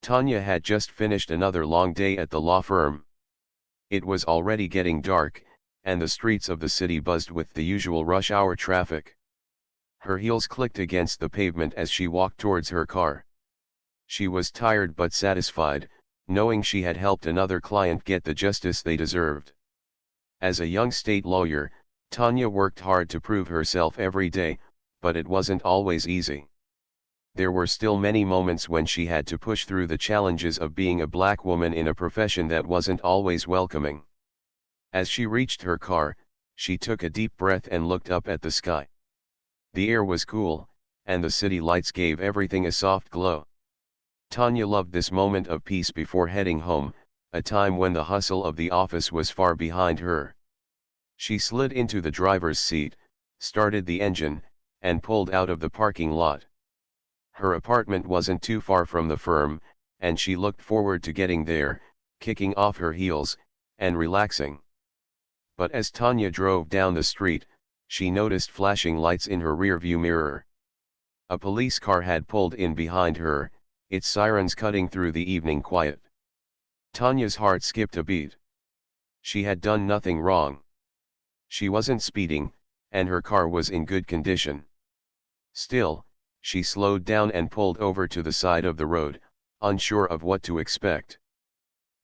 Tanya had just finished another long day at the law firm. It was already getting dark, and the streets of the city buzzed with the usual rush hour traffic. Her heels clicked against the pavement as she walked towards her car. She was tired but satisfied, knowing she had helped another client get the justice they deserved. As a young state lawyer, Tanya worked hard to prove herself every day, but it wasn't always easy. There were still many moments when she had to push through the challenges of being a black woman in a profession that wasn't always welcoming. As she reached her car, she took a deep breath and looked up at the sky. The air was cool, and the city lights gave everything a soft glow. Tanya loved this moment of peace before heading home, a time when the hustle of the office was far behind her. She slid into the driver's seat, started the engine, and pulled out of the parking lot. Her apartment wasn't too far from the firm, and she looked forward to getting there, kicking off her heels, and relaxing. But as Tanya drove down the street, she noticed flashing lights in her rearview mirror. A police car had pulled in behind her, its sirens cutting through the evening quiet. Tanya's heart skipped a beat. She had done nothing wrong. She wasn't speeding, and her car was in good condition. Still, she slowed down and pulled over to the side of the road, unsure of what to expect.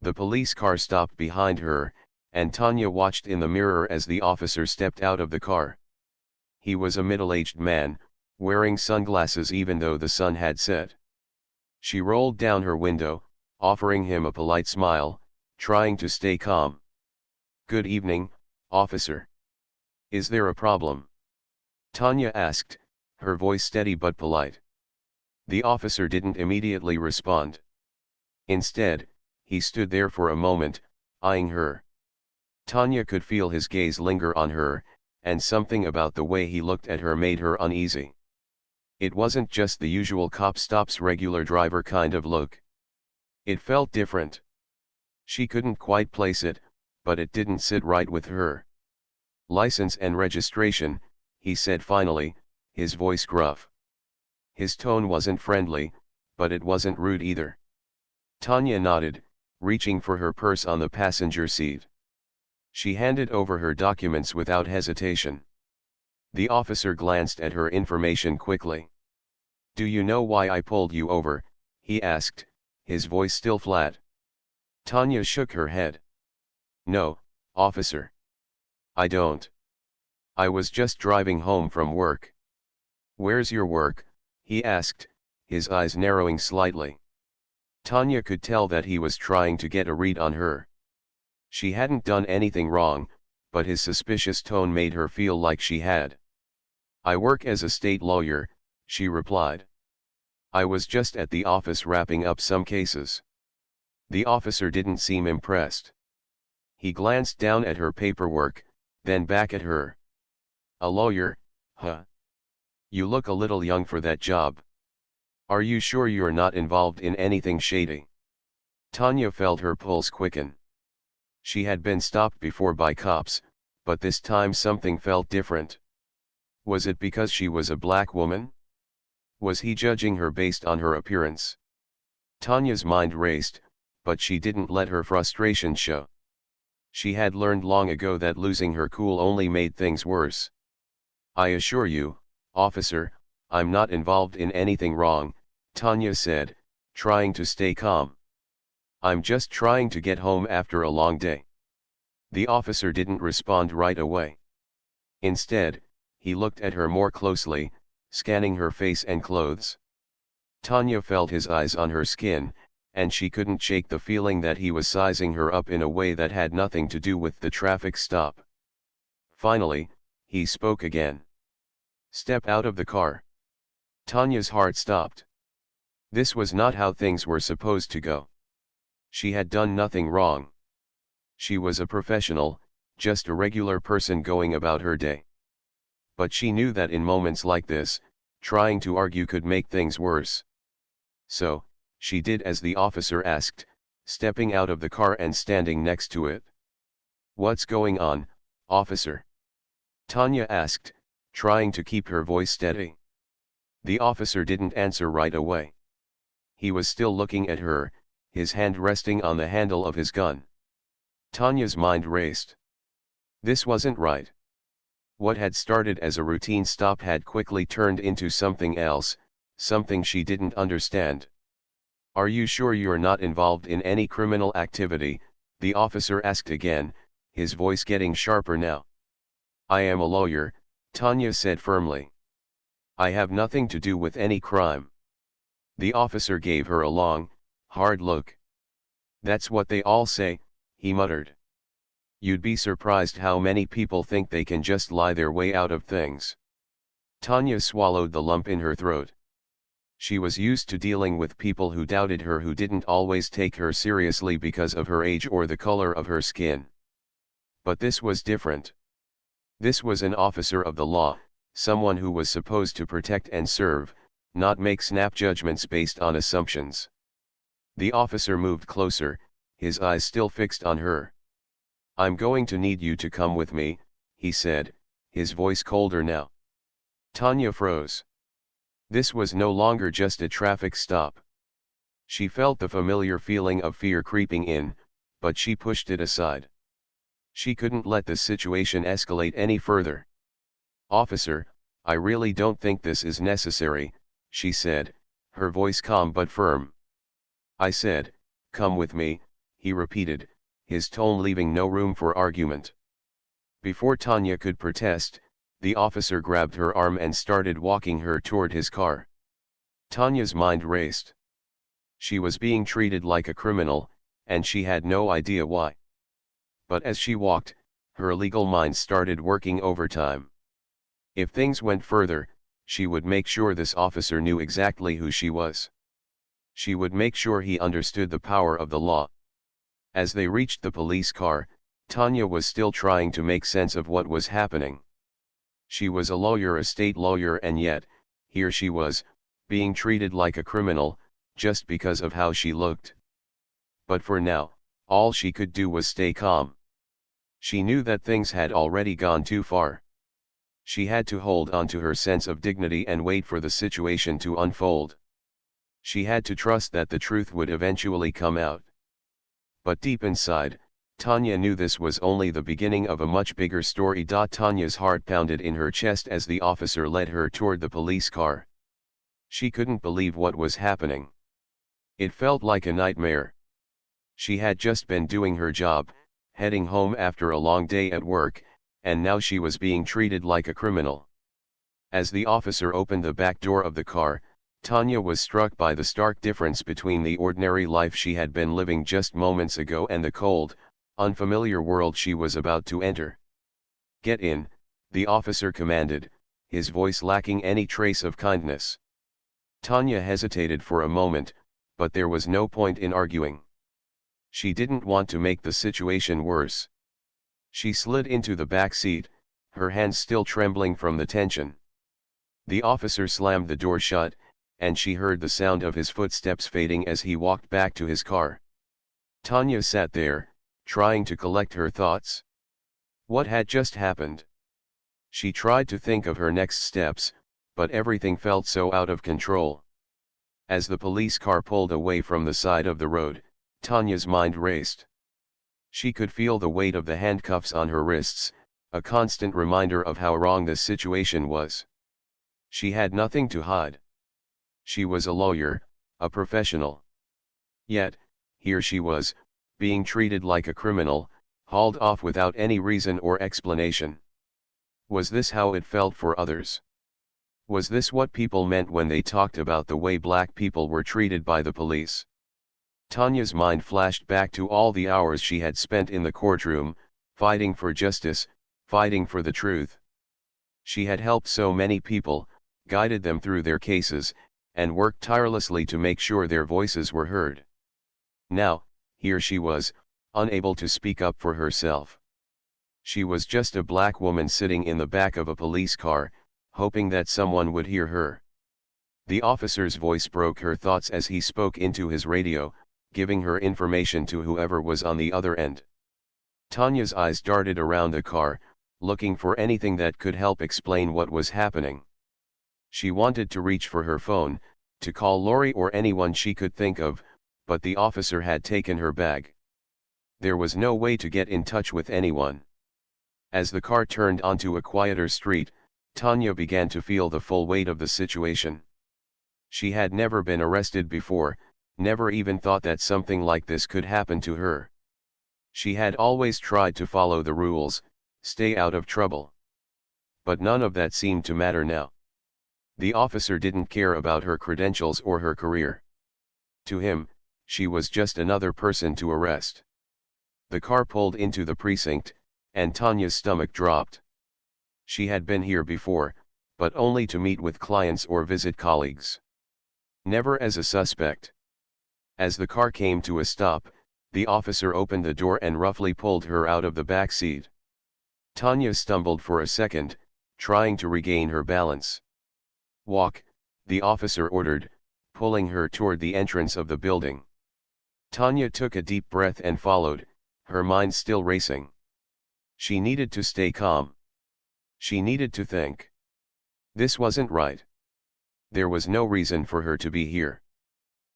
The police car stopped behind her, and Tanya watched in the mirror as the officer stepped out of the car. He was a middle-aged man, wearing sunglasses even though the sun had set. She rolled down her window, offering him a polite smile, trying to stay calm. "Good evening, officer. Is there a problem?" Tanya asked, her voice steady but polite. The officer didn't immediately respond. Instead, he stood there for a moment, eyeing her. Tanya could feel his gaze linger on her, and something about the way he looked at her made her uneasy. It wasn't just the usual cop stops regular driver kind of look. It felt different. She couldn't quite place it, but it didn't sit right with her. "License and registration," he said finally, his voice gruff. His tone wasn't friendly, but it wasn't rude either. Tanya nodded, reaching for her purse on the passenger seat. She handed over her documents without hesitation. The officer glanced at her information quickly. "Do you know why I pulled you over?" he asked, his voice still flat. Tanya shook her head. "No, officer. I don't. I was just driving home from work." "Where's your work?" he asked, his eyes narrowing slightly. Tanya could tell that he was trying to get a read on her. She hadn't done anything wrong, but his suspicious tone made her feel like she had. "I work as a state lawyer," she replied. "I was just at the office wrapping up some cases." The officer didn't seem impressed. He glanced down at her paperwork, then back at her. "A lawyer, huh? You look a little young for that job. Are you sure you're not involved in anything shady?" Tanya felt her pulse quicken. She had been stopped before by cops, but this time something felt different. Was it because she was a black woman? Was he judging her based on her appearance? Tanya's mind raced, but she didn't let her frustration show. She had learned long ago that losing her cool only made things worse. "I assure you, officer, I'm not involved in anything wrong," Tanya said, trying to stay calm. "I'm just trying to get home after a long day." The officer didn't respond right away. Instead, he looked at her more closely, scanning her face and clothes. Tanya felt his eyes on her skin, and she couldn't shake the feeling that he was sizing her up in a way that had nothing to do with the traffic stop. Finally, he spoke again. "Step out of the car." Tanya's heart stopped. This was not how things were supposed to go. She had done nothing wrong. She was a professional, just a regular person going about her day. But she knew that in moments like this, trying to argue could make things worse. So, she did as the officer asked, stepping out of the car and standing next to it. "What's going on, officer?" Tanya asked, trying to keep her voice steady. The officer didn't answer right away. He was still looking at her, his hand resting on the handle of his gun. Tanya's mind raced. This wasn't right. What had started as a routine stop had quickly turned into something else, something she didn't understand. "Are you sure you're not involved in any criminal activity?" the officer asked again, his voice getting sharper now. "I am a lawyer," Tanya said firmly. "I have nothing to do with any crime." The officer gave her a long, hard look. "That's what they all say," he muttered. "You'd be surprised how many people think they can just lie their way out of things." Tanya swallowed the lump in her throat. She was used to dealing with people who doubted her, who didn't always take her seriously because of her age or the color of her skin. But this was different. This was an officer of the law, someone who was supposed to protect and serve, not make snap judgments based on assumptions. The officer moved closer, his eyes still fixed on her. "I'm going to need you to come with me," he said, his voice colder now. Tanya froze. This was no longer just a traffic stop. She felt the familiar feeling of fear creeping in, but she pushed it aside. She couldn't let the situation escalate any further. "Officer, I really don't think this is necessary," she said, her voice calm but firm. "I said, come with me," he repeated, his tone leaving no room for argument. Before Tanya could protest, the officer grabbed her arm and started walking her toward his car. Tanya's mind raced. She was being treated like a criminal, and she had no idea why. But as she walked, her legal mind started working overtime. If things went further, she would make sure this officer knew exactly who she was. She would make sure he understood the power of the law. As they reached the police car, Tanya was still trying to make sense of what was happening. She was a lawyer, a state lawyer, and yet, here she was, being treated like a criminal, just because of how she looked. But for now, all she could do was stay calm. She knew that things had already gone too far. She had to hold on to her sense of dignity and wait for the situation to unfold. She had to trust that the truth would eventually come out. But deep inside, Tanya knew this was only the beginning of a much bigger story. Tanya's heart pounded in her chest as the officer led her toward the police car. She couldn't believe what was happening. It felt like a nightmare. She had just been doing her job, heading home after a long day at work, and now she was being treated like a criminal. As the officer opened the back door of the car, Tanya was struck by the stark difference between the ordinary life she had been living just moments ago and the cold, unfamiliar world she was about to enter. "Get in," the officer commanded, his voice lacking any trace of kindness. Tanya hesitated for a moment, but there was no point in arguing. She didn't want to make the situation worse. She slid into the back seat, her hands still trembling from the tension. The officer slammed the door shut, and she heard the sound of his footsteps fading as he walked back to his car. Tanya sat there, trying to collect her thoughts. What had just happened? She tried to think of her next steps, but everything felt so out of control. As the police car pulled away from the side of the road, Tanya's mind raced. She could feel the weight of the handcuffs on her wrists, a constant reminder of how wrong this situation was. She had nothing to hide. She was a lawyer, a professional. Yet, here she was, being treated like a criminal, hauled off without any reason or explanation. Was this how it felt for others? Was this what people meant when they talked about the way black people were treated by the police? Tanya's mind flashed back to all the hours she had spent in the courtroom, fighting for justice, fighting for the truth. She had helped so many people, guided them through their cases, and worked tirelessly to make sure their voices were heard. Now, here she was, unable to speak up for herself. She was just a black woman sitting in the back of a police car, hoping that someone would hear her. The officer's voice broke her thoughts as he spoke into his radio, giving her information to whoever was on the other end. Tanya's eyes darted around the car, looking for anything that could help explain what was happening. She wanted to reach for her phone, to call Lori or anyone she could think of, but the officer had taken her bag. There was no way to get in touch with anyone. As the car turned onto a quieter street, Tanya began to feel the full weight of the situation. She had never been arrested before, never even thought that something like this could happen to her. She had always tried to follow the rules, stay out of trouble. But none of that seemed to matter now. The officer didn't care about her credentials or her career. To him, she was just another person to arrest. The car pulled into the precinct, and Tanya's stomach dropped. She had been here before, but only to meet with clients or visit colleagues. Never as a suspect. As the car came to a stop, the officer opened the door and roughly pulled her out of the back seat. Tanya stumbled for a second, trying to regain her balance. "Walk," the officer ordered, pulling her toward the entrance of the building. Tanya took a deep breath and followed, her mind still racing. She needed to stay calm. She needed to think. This wasn't right. There was no reason for her to be here.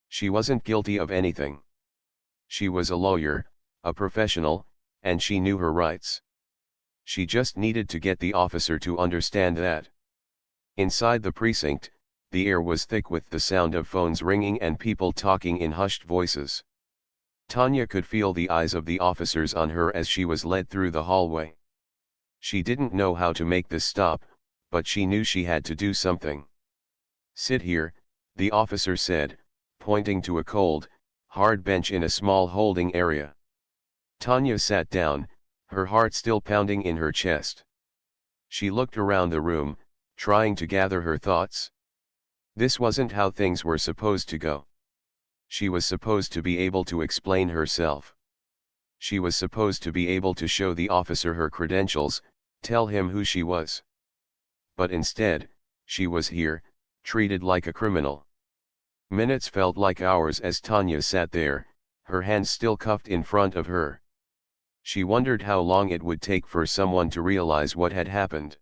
She wasn't guilty of anything. She was a lawyer, a professional, and she knew her rights. She just needed to get the officer to understand that. Inside the precinct, the air was thick with the sound of phones ringing and people talking in hushed voices. Tanya could feel the eyes of the officers on her as she was led through the hallway. She didn't know how to make this stop, but she knew she had to do something. "Sit here," the officer said, pointing to a cold, hard bench in a small holding area. Tanya sat down, her heart still pounding in her chest. She looked around the room, trying to gather her thoughts. This wasn't how things were supposed to go. She was supposed to be able to explain herself. She was supposed to be able to show the officer her credentials, tell him who she was. But instead, she was here, treated like a criminal. Minutes felt like hours as Tanya sat there, her hands still cuffed in front of her. She wondered how long it would take for someone to realize what had happened.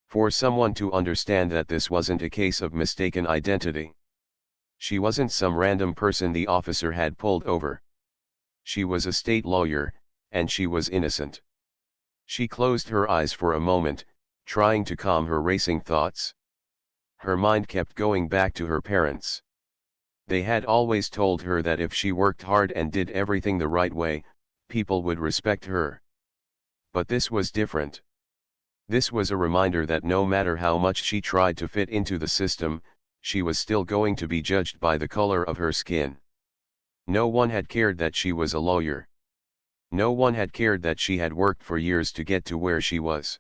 For someone to understand that this wasn't a case of mistaken identity. She wasn't some random person the officer had pulled over. She was a state lawyer, and she was innocent. She closed her eyes for a moment, trying to calm her racing thoughts. Her mind kept going back to her parents. They had always told her that if she worked hard and did everything the right way, people would respect her. But this was different. This was a reminder that no matter how much she tried to fit into the system, she was still going to be judged by the color of her skin. No one had cared that she was a lawyer. No one had cared that she had worked for years to get to where she was.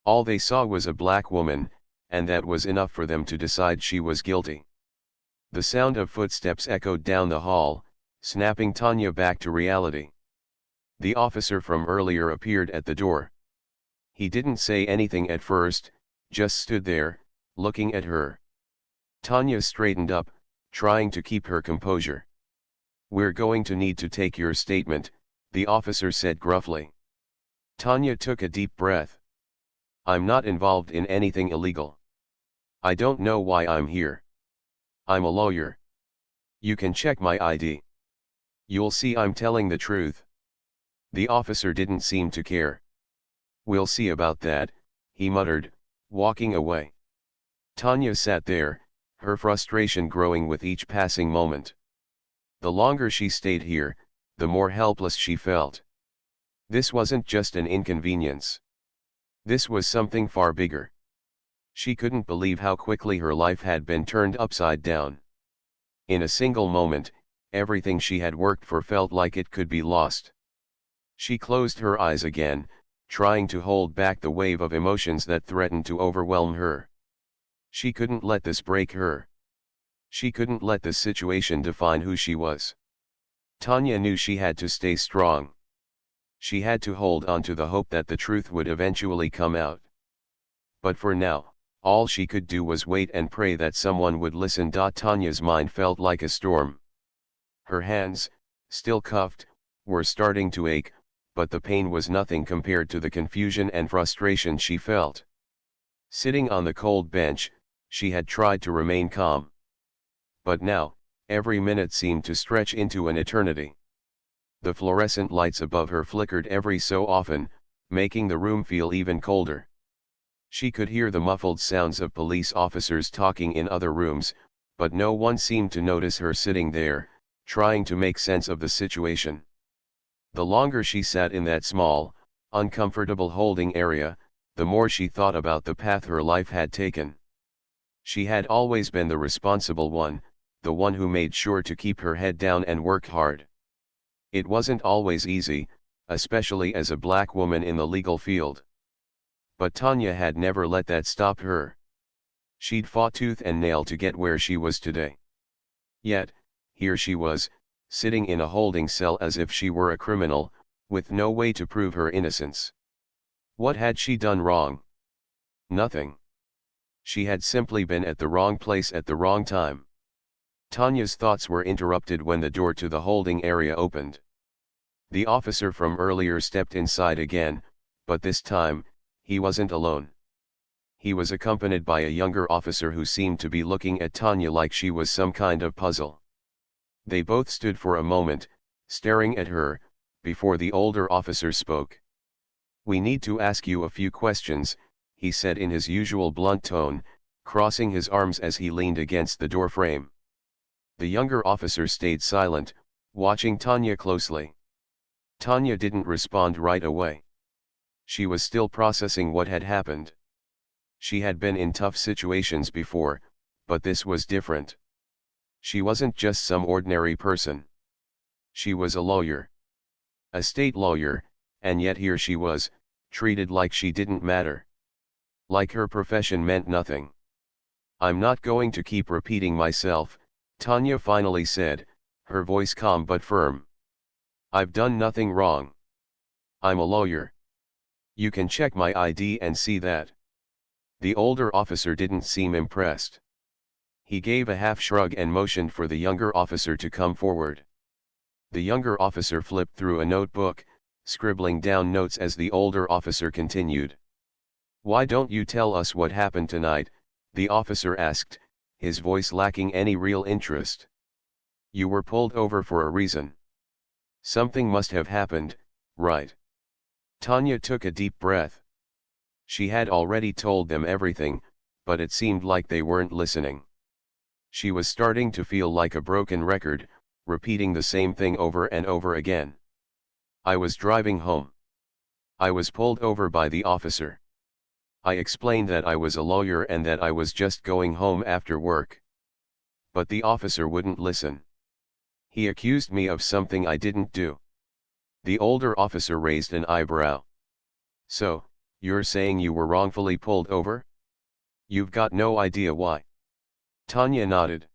All they saw was a black woman, and that was enough for them to decide she was guilty. The sound of footsteps echoed down the hall, snapping Tanya back to reality. The officer from earlier appeared at the door. He didn't say anything at first, just stood there, looking at her. Tanya straightened up, trying to keep her composure. "We're going to need to take your statement," the officer said gruffly. Tanya took a deep breath. "I'm not involved in anything illegal. I don't know why I'm here. I'm a lawyer. You can check my ID. You'll see I'm telling the truth." The officer didn't seem to care. "We'll see about that," he muttered, walking away. Tanya sat there, her frustration growing with each passing moment. The longer she stayed here, the more helpless she felt. This wasn't just an inconvenience. This was something far bigger. She couldn't believe how quickly her life had been turned upside down. In a single moment, everything she had worked for felt like it could be lost. She closed her eyes again, trying to hold back the wave of emotions that threatened to overwhelm her. She couldn't let this break her. She couldn't let this situation define who she was. Tanya knew she had to stay strong. She had to hold on to the hope that the truth would eventually come out. But for now, all she could do was wait and pray that someone would listen. Tanya's mind felt like a storm. Her hands, still cuffed, were starting to ache, but the pain was nothing compared to the confusion and frustration she felt. Sitting on the cold bench, she had tried to remain calm. But now, every minute seemed to stretch into an eternity. The fluorescent lights above her flickered every so often, making the room feel even colder. She could hear the muffled sounds of police officers talking in other rooms, but no one seemed to notice her sitting there, trying to make sense of the situation. The longer she sat in that small, uncomfortable holding area, the more she thought about the path her life had taken. She had always been the responsible one, the one who made sure to keep her head down and work hard. It wasn't always easy, especially as a black woman in the legal field. But Tanya had never let that stop her. She'd fought tooth and nail to get where she was today. Yet, here she was, sitting in a holding cell as if she were a criminal, with no way to prove her innocence. What had she done wrong? Nothing. She had simply been at the wrong place at the wrong time. Tanya's thoughts were interrupted when the door to the holding area opened. The officer from earlier stepped inside again, but this time, he wasn't alone. He was accompanied by a younger officer who seemed to be looking at Tanya like she was some kind of puzzle. They both stood for a moment, staring at her, before the older officer spoke. "We need to ask you a few questions," he said in his usual blunt tone, crossing his arms as he leaned against the door frame. The younger officer stayed silent, watching Tanya closely. Tanya didn't respond right away. She was still processing what had happened. She had been in tough situations before, but this was different. She wasn't just some ordinary person. She was a lawyer. A state lawyer, and yet here she was, treated like she didn't matter. Like her profession meant nothing. "I'm not going to keep repeating myself," Tanya finally said, her voice calm but firm. "I've done nothing wrong. I'm a lawyer. You can check my ID and see that." The older officer didn't seem impressed. He gave a half shrug and motioned for the younger officer to come forward. The younger officer flipped through a notebook, scribbling down notes as the older officer continued. "Why don't you tell us what happened tonight?" the officer asked, his voice lacking any real interest. "You were pulled over for a reason. Something must have happened, right?" Tanya took a deep breath. She had already told them everything, but it seemed like they weren't listening. She was starting to feel like a broken record, repeating the same thing over and over again. "I was driving home. I was pulled over by the officer. I explained that I was a lawyer and that I was just going home after work. But the officer wouldn't listen. He accused me of something I didn't do." The older officer raised an eyebrow. "So, you're saying you were wrongfully pulled over? You've got no idea why?" Tanya nodded.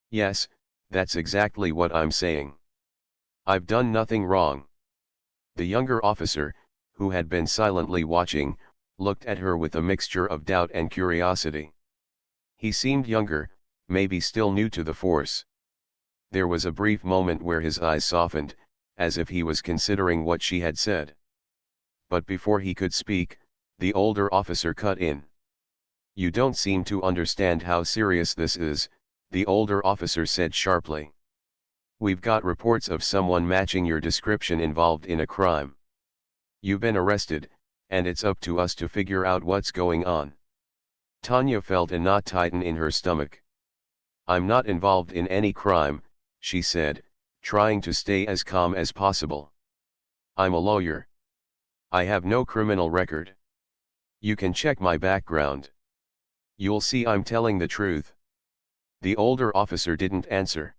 "Yes, that's exactly what I'm saying. I've done nothing wrong." The younger officer, who had been silently watching, looked at her with a mixture of doubt and curiosity. He seemed younger, maybe still new to the force. There was a brief moment where his eyes softened, as if he was considering what she had said. But before he could speak, the older officer cut in. "You don't seem to understand how serious this is," the older officer said sharply. "We've got reports of someone matching your description involved in a crime. You've been arrested, and it's up to us to figure out what's going on." Tanya felt a knot tighten in her stomach. "I'm not involved in any crime," she said, trying to stay as calm as possible. "I'm a lawyer. I have no criminal record. You can check my background. You'll see I'm telling the truth." The older officer didn't answer.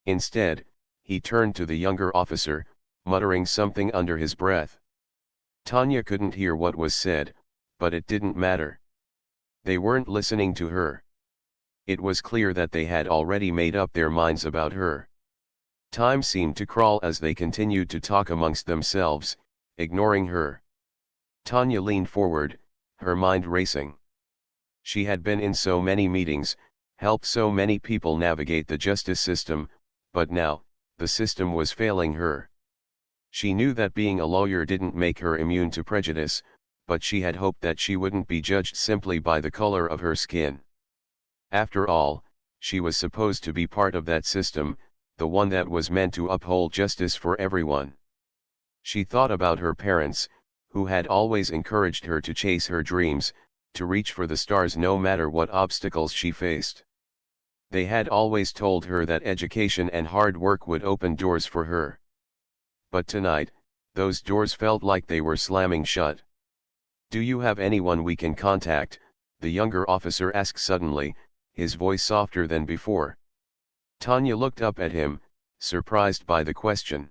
Instead, he turned to the younger officer, muttering something under his breath. Tanya couldn't hear what was said, but it didn't matter. They weren't listening to her. It was clear that they had already made up their minds about her. Time seemed to crawl as they continued to talk amongst themselves, ignoring her. Tanya leaned forward, her mind racing. She had been in so many meetings, helped so many people navigate the justice system, but now, the system was failing her. She knew that being a lawyer didn't make her immune to prejudice, but she had hoped that she wouldn't be judged simply by the color of her skin. After all, She was supposed to be part of that system, the one that was meant to uphold justice for everyone. She thought about her parents, who had always encouraged her to chase her dreams, to reach for the stars no matter what obstacles she faced. They had always told her that education and hard work would open doors for her. But tonight, those doors felt like they were slamming shut. "Do you have anyone we can contact?" the younger officer asked suddenly, his voice softer than before. Tanya looked up at him, surprised by the question.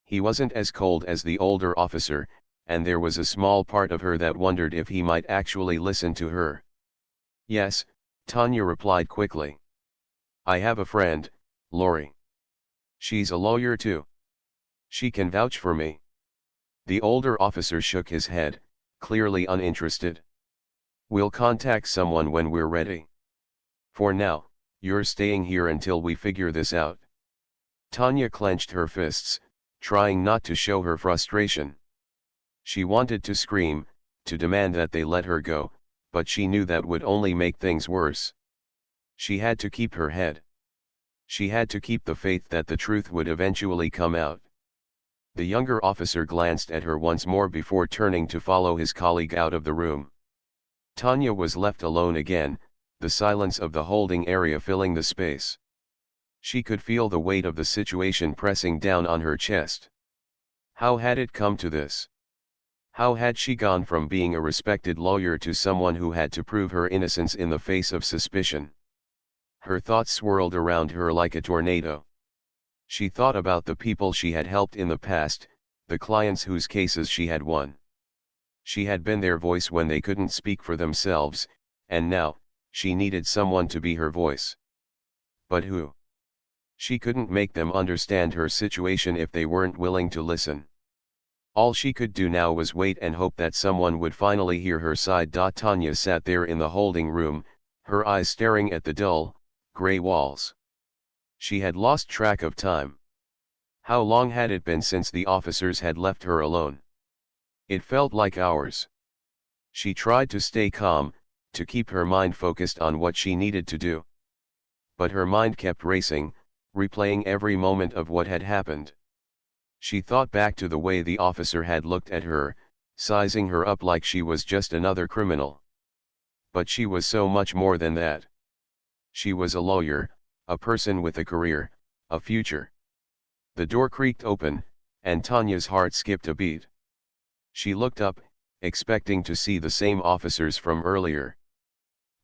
He wasn't as cold as the older officer, and there was a small part of her that wondered if he might actually listen to her. "Yes," Tanya replied quickly. "I have a friend, Lori. She's a lawyer too. She can vouch for me." The older officer shook his head, clearly uninterested. "We'll contact someone when we're ready. For now, you're staying here until we figure this out." Tanya clenched her fists, trying not to show her frustration. She wanted to scream, to demand that they let her go, but she knew that would only make things worse. She had to keep her head. She had to keep the faith that the truth would eventually come out. The younger officer glanced at her once more before turning to follow his colleague out of the room. Tanya was left alone again, the silence of the holding area filling the space. She could feel the weight of the situation pressing down on her chest. How had it come to this? How had she gone from being a respected lawyer to someone who had to prove her innocence in the face of suspicion? Her thoughts swirled around her like a tornado. She thought about the people she had helped in the past, the clients whose cases she had won. She had been their voice when they couldn't speak for themselves, and now, she needed someone to be her voice. But who? She couldn't make them understand her situation if they weren't willing to listen. All she could do now was wait and hope that someone would finally hear her side. Tanya sat there in the holding room, her eyes staring at the dull, gray walls. She had lost track of time. How long had it been since the officers had left her alone? It felt like hours. She tried to stay calm, to keep her mind focused on what she needed to do. But her mind kept racing, replaying every moment of what had happened. She thought back to the way the officer had looked at her, sizing her up like she was just another criminal. But she was so much more than that. She was a lawyer, a person with a career, a future. The door creaked open, and Tanya's heart skipped a beat. She looked up, expecting to see the same officers from earlier.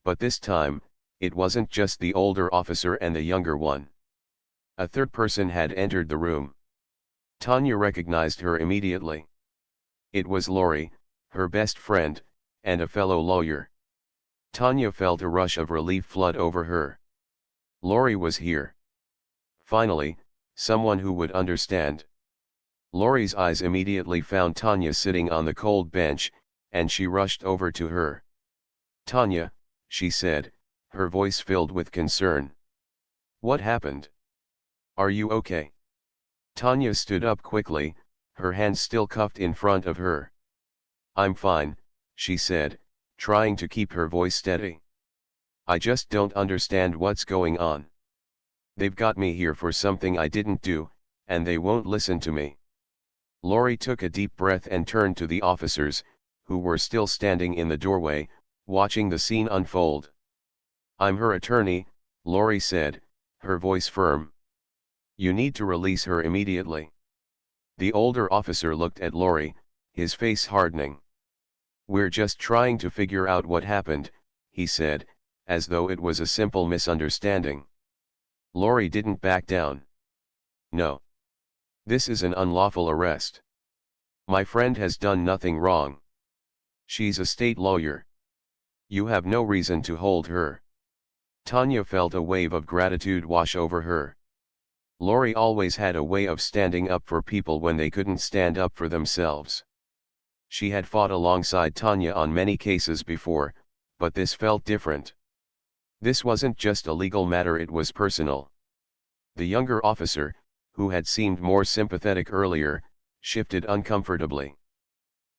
But this time, it wasn't just the older officer and the younger one. A third person had entered the room. Tanya recognized her immediately. It was Lori, her best friend, and a fellow lawyer. Tanya felt a rush of relief flood over her. Lori was here. Finally, someone who would understand. Lori's eyes immediately found Tanya sitting on the cold bench, and she rushed over to her. "Tanya," she said, her voice filled with concern. "What happened? Are you okay?" Tanya stood up quickly, her hands still cuffed in front of her. "I'm fine," she said, trying to keep her voice steady. "I just don't understand what's going on. They've got me here for something I didn't do, and they won't listen to me." Lori took a deep breath and turned to the officers, who were still standing in the doorway, watching the scene unfold. "I'm her attorney," Lori said, her voice firm. "You need to release her immediately." The older officer looked at Lori, his face hardening. "We're just trying to figure out what happened," he said, as though it was a simple misunderstanding. Lori didn't back down. "No. This is an unlawful arrest. My friend has done nothing wrong. She's a state lawyer. You have no reason to hold her." Tanya felt a wave of gratitude wash over her. Lori always had a way of standing up for people when they couldn't stand up for themselves. She had fought alongside Tanya on many cases before, but this felt different. This wasn't just a legal matter, it was personal. The younger officer, who had seemed more sympathetic earlier, shifted uncomfortably.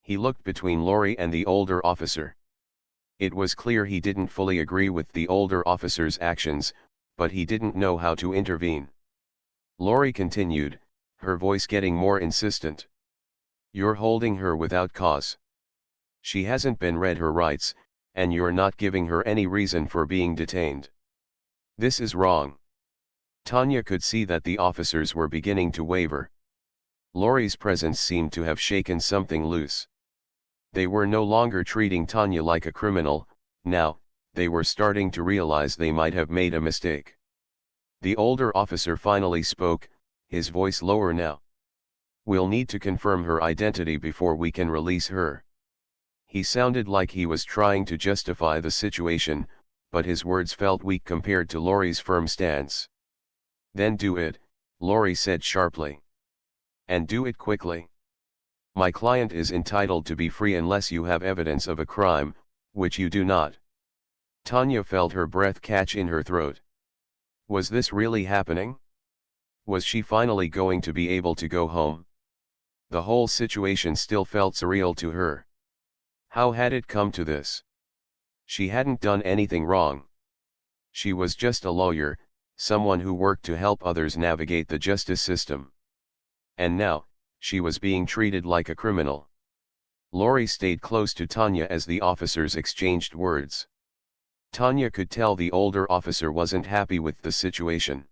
He looked between Lori and the older officer. It was clear he didn't fully agree with the older officer's actions, but he didn't know how to intervene. Lori continued, her voice getting more insistent. You're holding her without cause. She hasn't been read her rights, and you're not giving her any reason for being detained. This is wrong. Tanya could see that the officers were beginning to waver. Lori's presence seemed to have shaken something loose. They were no longer treating Tanya like a criminal, now, they were starting to realize they might have made a mistake. The older officer finally spoke, his voice lower now. We'll need to confirm her identity before we can release her. He sounded like he was trying to justify the situation, but his words felt weak compared to Lori's firm stance. Then do it, Lori said sharply. And do it quickly. My client is entitled to be free unless you have evidence of a crime, which you do not. Tanya felt her breath catch in her throat. Was this really happening? Was she finally going to be able to go home? The whole situation still felt surreal to her. How had it come to this? She hadn't done anything wrong. She was just a lawyer, someone who worked to help others navigate the justice system. And now, she was being treated like a criminal. Lori stayed close to Tanya as the officers exchanged words. Tanya could tell the older officer wasn't happy with the situation.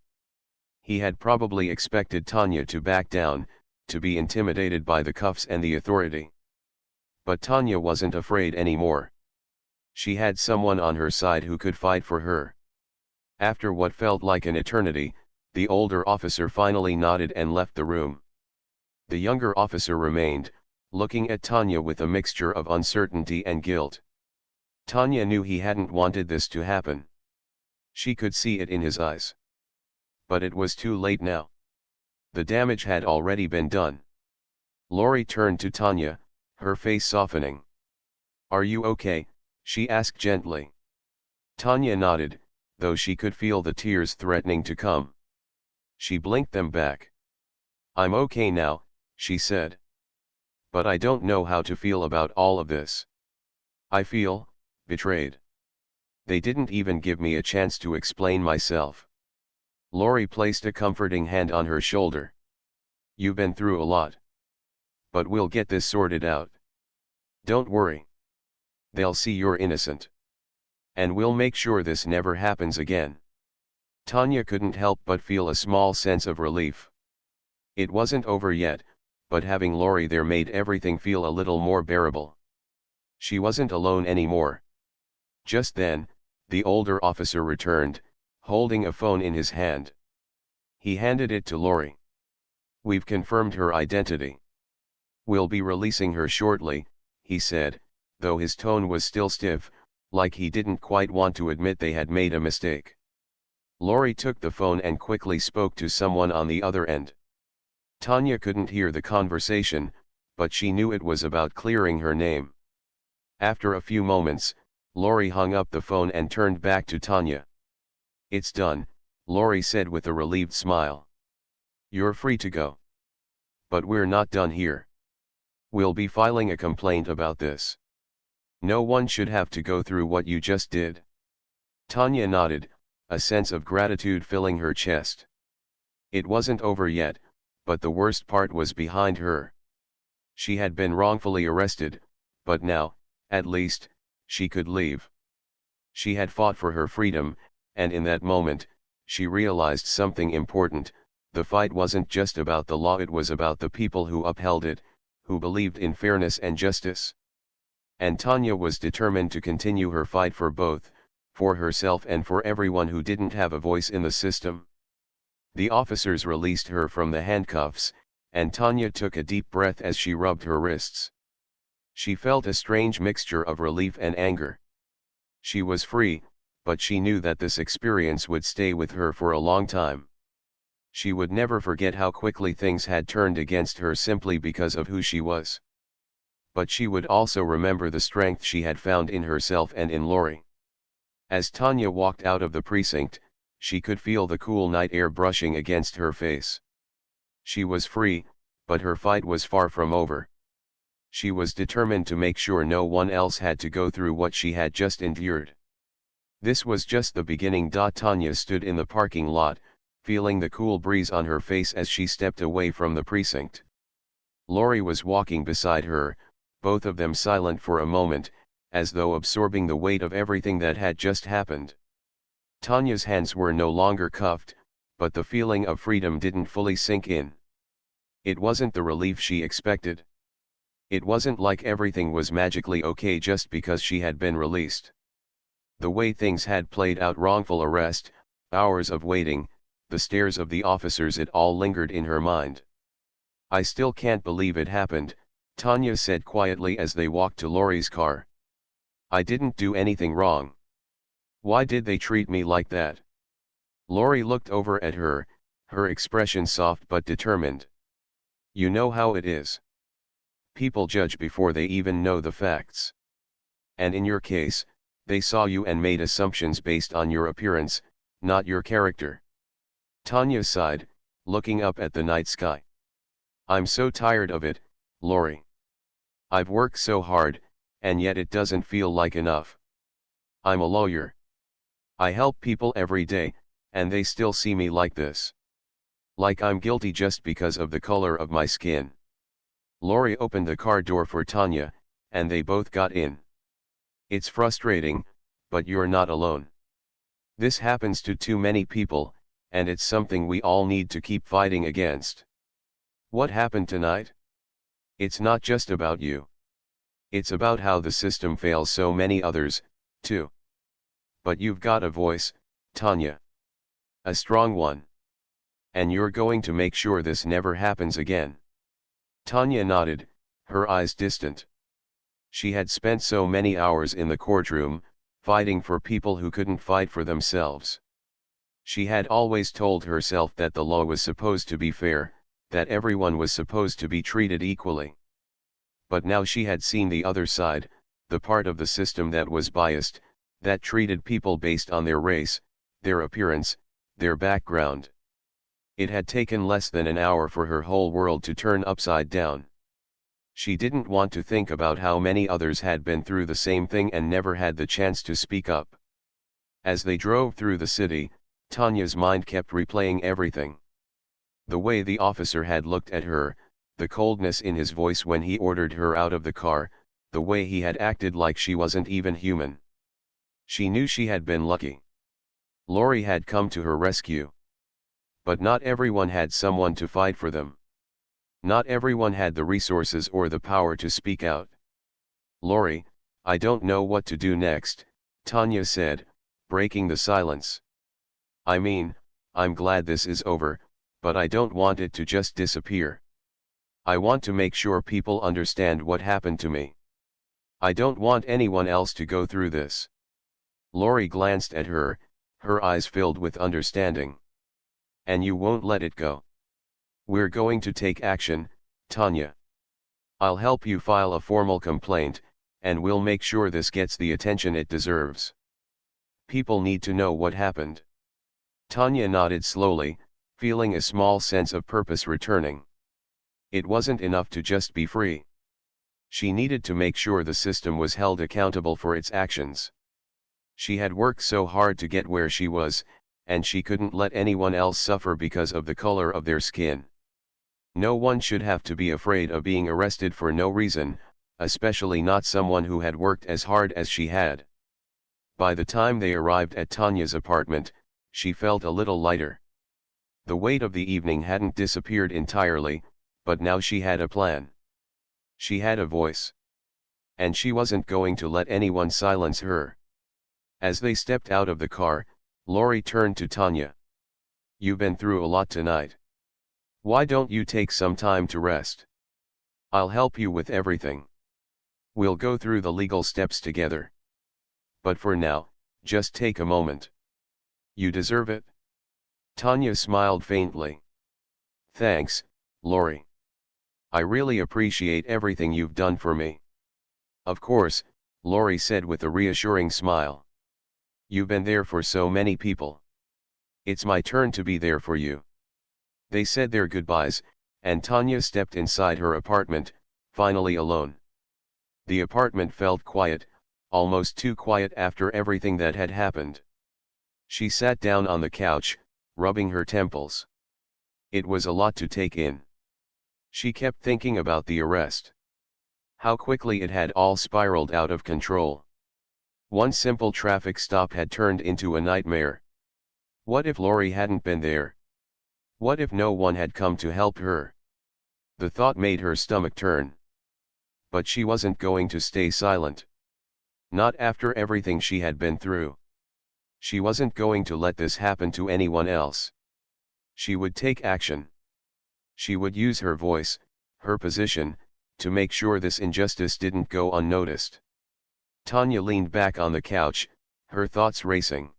He had probably expected Tanya to back down, to be intimidated by the cuffs and the authority. But Tanya wasn't afraid anymore. She had someone on her side who could fight for her. After what felt like an eternity, the older officer finally nodded and left the room. The younger officer remained, looking at Tanya with a mixture of uncertainty and guilt. Tanya knew he hadn't wanted this to happen. She could see it in his eyes. But it was too late now. The damage had already been done. Lori turned to Tanya, her face softening. Are you okay? She asked gently. Tanya nodded, though she could feel the tears threatening to come. She blinked them back. I'm okay now, she said. But I don't know how to feel about all of this. I feel betrayed. They didn't even give me a chance to explain myself. Lori placed a comforting hand on her shoulder. You've been through a lot. But we'll get this sorted out. Don't worry. They'll see you're innocent. And we'll make sure this never happens again. Tanya couldn't help but feel a small sense of relief. It wasn't over yet, but having Lori there made everything feel a little more bearable. She wasn't alone anymore. Just then, the older officer returned, holding a phone in his hand. He handed it to Lori. We've confirmed her identity. We'll be releasing her shortly, he said, though his tone was still stiff, like he didn't quite want to admit they had made a mistake. Lori took the phone and quickly spoke to someone on the other end. Tanya couldn't hear the conversation, but she knew it was about clearing her name. After a few moments, Lori hung up the phone and turned back to Tanya. It's done, Lori said with a relieved smile. You're free to go. But we're not done here. We'll be filing a complaint about this. No one should have to go through what you just did. Tanya nodded, a sense of gratitude filling her chest. It wasn't over yet, but the worst part was behind her. She had been wrongfully arrested, but now, at least, she could leave. She had fought for her freedom, and in that moment, she realized something important. The fight wasn't just about the law, it was about the people who upheld it, who believed in fairness and justice. And Tanya was determined to continue her fight for both, for herself and for everyone who didn't have a voice in the system. The officers released her from the handcuffs, and Tanya took a deep breath as she rubbed her wrists. She felt a strange mixture of relief and anger. She was free, but she knew that this experience would stay with her for a long time. She would never forget how quickly things had turned against her simply because of who she was. But she would also remember the strength she had found in herself and in Lori. As Tanya walked out of the precinct, she could feel the cool night air brushing against her face. She was free, but her fight was far from over. She was determined to make sure no one else had to go through what she had just endured. This was just the beginning. Tanya stood in the parking lot, feeling the cool breeze on her face as she stepped away from the precinct. Lori was walking beside her, both of them silent for a moment, as though absorbing the weight of everything that had just happened. Tanya's hands were no longer cuffed, but the feeling of freedom didn't fully sink in. It wasn't the relief she expected. It wasn't like everything was magically okay just because she had been released. The way things had played out, wrongful arrest, hours of waiting, the stares of the officers, it all lingered in her mind. I still can't believe it happened, Tanya said quietly as they walked to Lori's car. I didn't do anything wrong. Why did they treat me like that? Lori looked over at her, her expression soft but determined. You know how it is. People judge before they even know the facts. And in your case, they saw you and made assumptions based on your appearance, not your character. Tanya sighed, looking up at the night sky. I'm so tired of it, Lori. I've worked so hard, and yet it doesn't feel like enough. I'm a lawyer. I help people every day, and they still see me like this. Like I'm guilty just because of the color of my skin. Lori opened the car door for Tanya, and they both got in. It's frustrating, but you're not alone. This happens to too many people, and it's something we all need to keep fighting against. What happened tonight? It's not just about you. It's about how the system fails so many others, too. But you've got a voice, Tanya. A strong one. And you're going to make sure this never happens again. Tanya nodded, her eyes distant. She had spent so many hours in the courtroom, fighting for people who couldn't fight for themselves. She had always told herself that the law was supposed to be fair, that everyone was supposed to be treated equally. But now she had seen the other side, the part of the system that was biased, that treated people based on their race, their appearance, their background. It had taken less than an hour for her whole world to turn upside down. She didn't want to think about how many others had been through the same thing and never had the chance to speak up. As they drove through the city, Tanya's mind kept replaying everything. The way the officer had looked at her, the coldness in his voice when he ordered her out of the car, the way he had acted like she wasn't even human. She knew she had been lucky. Lori had come to her rescue. But not everyone had someone to fight for them. Not everyone had the resources or the power to speak out. Lori, I don't know what to do next, Tanya said, breaking the silence. I mean, I'm glad this is over, but I don't want it to just disappear. I want to make sure people understand what happened to me. I don't want anyone else to go through this. Lori glanced at her, her eyes filled with understanding. And you won't let it go. We're going to take action, Tanya. I'll help you file a formal complaint, and we'll make sure this gets the attention it deserves. People need to know what happened. Tanya nodded slowly, feeling a small sense of purpose returning. It wasn't enough to just be free. She needed to make sure the system was held accountable for its actions. She had worked so hard to get where she was, and she couldn't let anyone else suffer because of the color of their skin. No one should have to be afraid of being arrested for no reason, especially not someone who had worked as hard as she had. By the time they arrived at Tanya's apartment, she felt a little lighter. The weight of the evening hadn't disappeared entirely, but now she had a plan. She had a voice. And she wasn't going to let anyone silence her. As they stepped out of the car, Lori turned to Tanya. You've been through a lot tonight. Why don't you take some time to rest? I'll help you with everything. We'll go through the legal steps together. But for now, just take a moment. You deserve it. Tanya smiled faintly. Thanks, Lori. I really appreciate everything you've done for me. Of course, Lori said with a reassuring smile. You've been there for so many people. It's my turn to be there for you. They said their goodbyes, and Tanya stepped inside her apartment, finally alone. The apartment felt quiet, almost too quiet after everything that had happened. She sat down on the couch, rubbing her temples. It was a lot to take in. She kept thinking about the arrest. How quickly it had all spiraled out of control. One simple traffic stop had turned into a nightmare. What if Lori hadn't been there? What if no one had come to help her? The thought made her stomach turn. But she wasn't going to stay silent. Not after everything she had been through. She wasn't going to let this happen to anyone else. She would take action. She would use her voice, her position, to make sure this injustice didn't go unnoticed. Tanya leaned back on the couch, her thoughts racing.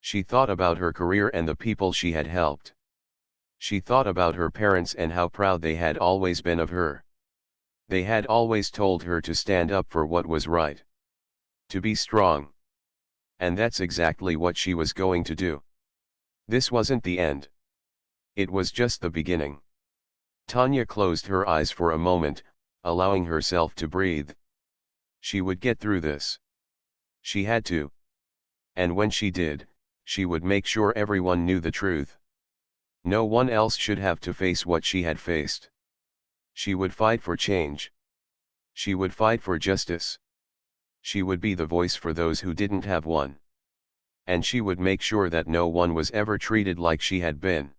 She thought about her career and the people she had helped. She thought about her parents and how proud they had always been of her. They had always told her to stand up for what was right. To be strong. And that's exactly what she was going to do. This wasn't the end. It was just the beginning. Tanya closed her eyes for a moment, allowing herself to breathe. She would get through this. She had to. And when she did, she would make sure everyone knew the truth. No one else should have to face what she had faced. She would fight for change. She would fight for justice. She would be the voice for those who didn't have one. And she would make sure that no one was ever treated like she had been.